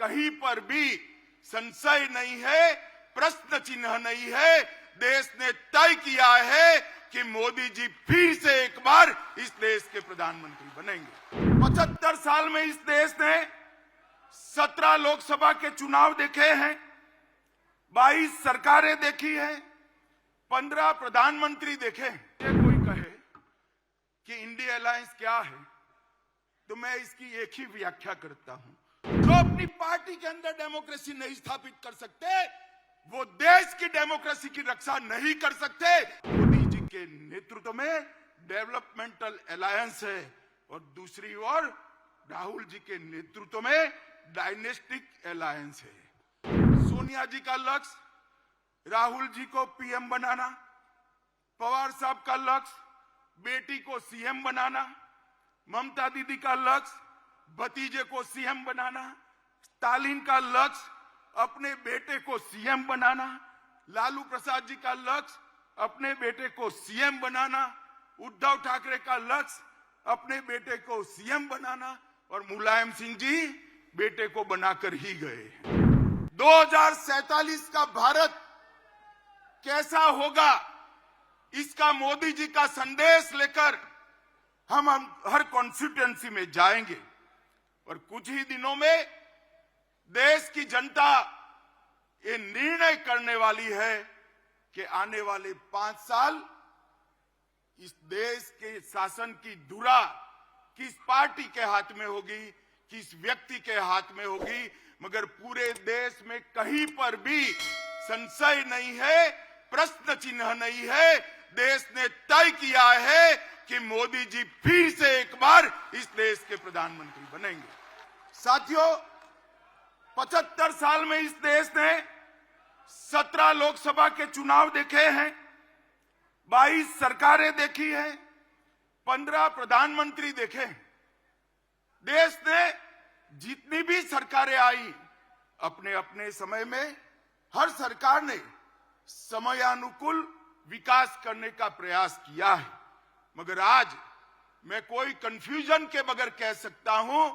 कहीं पर भी संशय नहीं है, प्रश्न चिन्ह नहीं है। देश ने तय किया है कि मोदी जी फिर से एक बार इस देश के प्रधानमंत्री बनेंगे। 75 साल में इस देश ने 17 लोकसभा के चुनाव देखे हैं, 22 सरकारें देखी हैं, 15 प्रधानमंत्री देखे हैं। कोई कहे कि इंडिया अलायंस क्या है, तो मैं इसकी एक ही व्याख्या करता हूं। जो अपनी पार्टी के अंदर डेमोक्रेसी नहीं स्थापित कर सकते, वो देश की डेमोक्रेसी की रक्षा नहीं कर सकते। मोदी जी के नेतृत्व में डेवलपमेंटल अलायंस है और दूसरी ओर राहुल जी के नेतृत्व में डायनेस्टिक अलायंस है। सोनिया जी का लक्ष्य राहुल जी को पीएम बनाना, पवार साहब का लक्ष्य बेटी को सीएम बनाना, ममता दीदी का लक्ष्य भतीजे को सीएम बनाना, स्टालिन का लक्ष्य अपने बेटे को सीएम बनाना, लालू प्रसाद जी का लक्ष्य अपने बेटे को सीएम बनाना, उद्धव ठाकरे का लक्ष्य अपने बेटे को सीएम बनाना और मुलायम सिंह जी बेटे को बनाकर ही गए। 2047 का भारत कैसा होगा, इसका मोदी जी का संदेश लेकर हम हर कॉन्स्टिट्यूएंसी में जाएंगे और कुछ ही दिनों में देश की जनता ये निर्णय करने वाली है कि आने वाले 5 साल इस देश के शासन की धुरा किस पार्टी के हाथ में होगी, किस व्यक्ति के हाथ में होगी। मगर पूरे देश में कहीं पर भी संशय नहीं है, प्रश्न चिन्ह नहीं है। देश ने तय किया है कि मोदी जी फिर से एक बार इस देश के प्रधानमंत्री बनेंगे। साथियों, 75 साल में इस देश ने 17 लोकसभा के चुनाव देखे हैं, 22 सरकारें देखी हैं, 15 प्रधानमंत्री देखे हैं। देश ने जितनी भी सरकारें आई, अपने अपने समय में हर सरकार ने समयानुकूल विकास करने का प्रयास किया है। मगर आज मैं कोई कंफ्यूजन के बगैर कह सकता हूं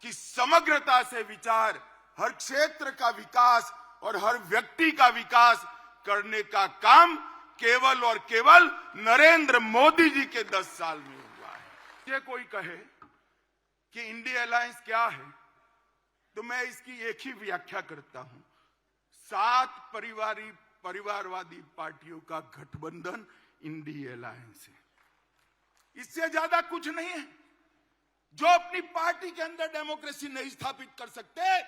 कि समग्रता से विचार, हर क्षेत्र का विकास और हर व्यक्ति का विकास करने का काम केवल और केवल नरेंद्र मोदी जी के 10 साल में हुआ है। ये कोई कहे कि इंडिया अलायंस क्या है, तो मैं इसकी एक ही व्याख्या करता हूं। 7 परिवारवादी पार्टियों का गठबंधन इंडिया अलायंस है। इससे ज्यादा कुछ नहीं है। जो अपनी पार्टी के अंदर डेमोक्रेसी नहीं स्थापित कर सकते,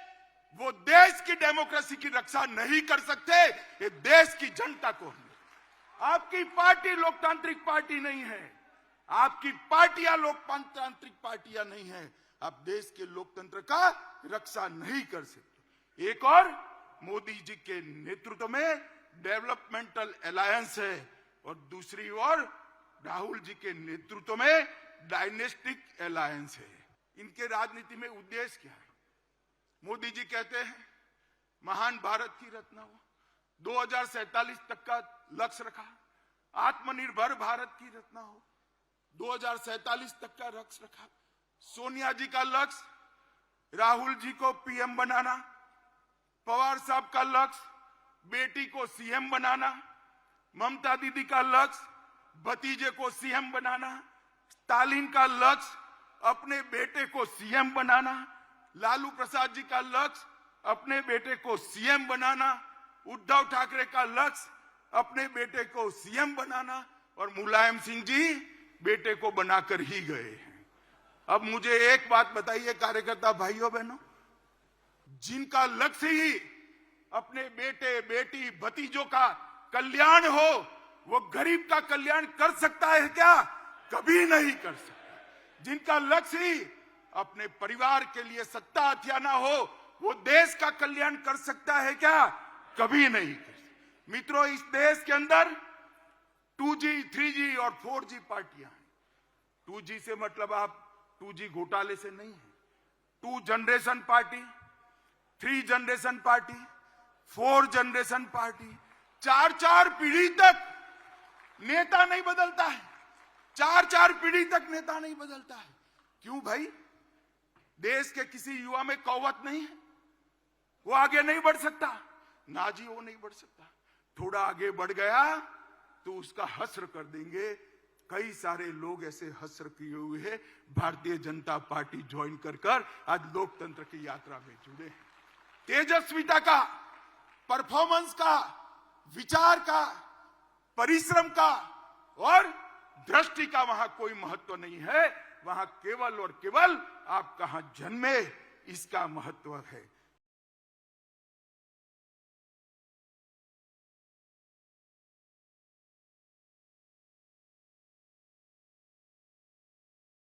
वो देश की डेमोक्रेसी की रक्षा नहीं कर सकते। ये देश की जनता को है। आपकी पार्टी लोकतांत्रिक पार्टी नहीं है, आपकी पार्टियां लोकतांत्रिक पार्टियां नहीं है। आप देश के लोकतंत्र का रक्षा नहीं कर सकते। एक और मोदी जी के नेतृत्व में डेवलपमेंटल अलायंस है और दूसरी ओर राहुल जी के नेतृत्व में डायनेस्टिक अलायंस है। इनके राजनीति में उद्देश्य क्या है? मोदी जी कहते हैं महान भारत की रचना हो, 2047 तक का लक्ष्य रखा, आत्मनिर्भर भारत की रचना हो, 2047 तक का लक्ष्य रखा। सोनिया जी का लक्ष्य राहुल जी को पीएम बनाना, पवार साहब का लक्ष्य बेटी को सीएम बनाना, ममता दीदी का लक्ष्य भतीजे को सीएम बनाना, स्टालिन का लक्ष्य अपने बेटे को सीएम बनाना, लालू प्रसाद जी का लक्ष्य अपने बेटे को सीएम बनाना, उद्धव ठाकरे का लक्ष्य अपने बेटे को सीएम बनाना और मुलायम सिंह जी बेटे को बनाकर ही गए हैं। अब मुझे एक बात बताइए कार्यकर्ता भाइयों बहनों, जिनका लक्ष्य ही अपने बेटे बेटी भतीजों का कल्याण हो, वो गरीब का कल्याण कर सकता है क्या? कभी नहीं कर सकता। जिनका लक्ष्य ही अपने परिवार के लिए सत्ता हथियाना हो, वो देश का कल्याण कर सकता है क्या? कभी नहीं कर सकता। मित्रों, इस देश के अंदर 2G, 3G और 4G पार्टियां हैं। 2G से मतलब आप 2G घोटाले से नहीं है। 2 generation party, 3 generation party, 4 generation party, 4 पीढ़ी तक नेता नहीं बदलता है। 4 पीढ़ी तक नेता नहीं बदलता है। क्यों भाई? देश के किसी युवा में कौवत नहीं है? वो आगे नहीं बढ़ सकता। ना जी, वो नहीं बढ़ सकता। थोड़ा आगे बढ़ गया तो उसका हस्र कर देंगे। कई सारे लोग ऐसे हस्र किए हुए हैं, भारतीय जनता पार्टी ज्वाइन कर आज लोकतंत्र की यात्रा में जुड़े हैं। तेजस्विता का, परफॉर्मेंस का, विचार का, परिश्रम का और दृष्टि का वहां कोई महत्व नहीं है। वहां केवल और केवल आप कहां जन्मे, इसका महत्व है।